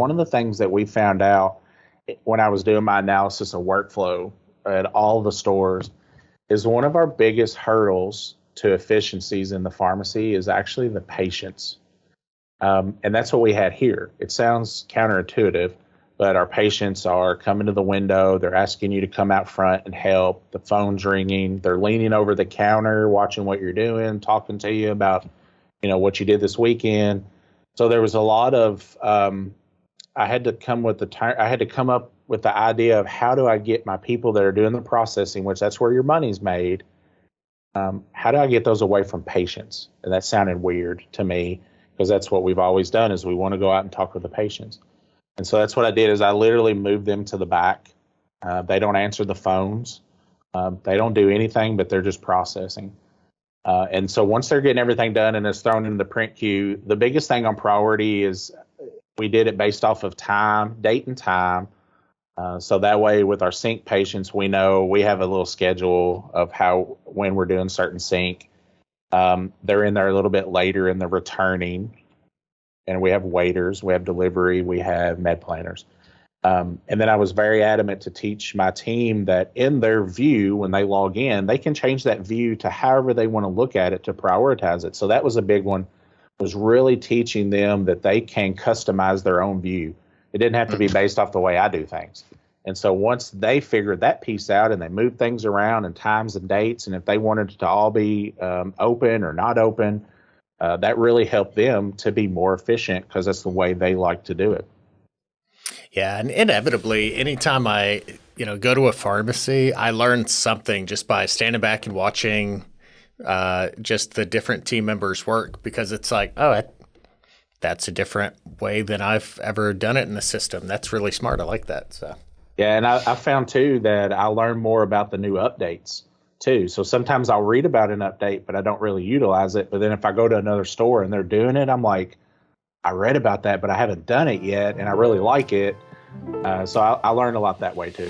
one of the things that we found out when I was doing my analysis of workflow at all the stores is one of our biggest hurdles to efficiencies in the pharmacy is actually the patients. And that's what we had here. It sounds counterintuitive, but our patients are coming to the window. They're asking you to come out front and help. The phone's ringing. They're leaning over the counter, watching what you're doing, talking to you about, what you did this weekend. So there was a lot of, I had to come up with the idea of how do I get my people that are doing the processing, which that's where your money's made. How do I get those away from patients? And that sounded weird to me because that's what we've always done is we want to go out and talk with the patients. And so that's what I did is I literally moved them to the back. They don't answer the phones. They don't do anything, but they're just processing. And so once they're getting everything done and it's thrown in the print queue, the biggest thing on priority is we did it based off of time, date and time. So that way with our sync patients, we know we have a little schedule of when we're doing certain sync. They're in there a little bit later in the returning. And we have waiters, we have delivery, we have med planners. And then I was very adamant to teach my team that in their view, when they log in, they can change that view to however they want to look at it to prioritize it. So that was a big one, was really teaching them that they can customize their own view. It didn't have to be based off the way I do things. And so once they figured that piece out and they moved things around and times and dates, and if they wanted it to all be open or not open, that really helped them to be more efficient because that's the way they like to do it. Yeah, and inevitably, anytime I, go to a pharmacy, I learn something just by standing back and watching just the different team members work because it's like, that's a different way than I've ever done it in the system. That's really smart. I like that. So yeah, and I found too that I learned more about the new updates too. So sometimes I'll read about an update, but I don't really utilize it. But then if I go to another store and they're doing it, I'm like, I read about that, but I haven't done it yet, and I really like it. So I learned a lot that way too.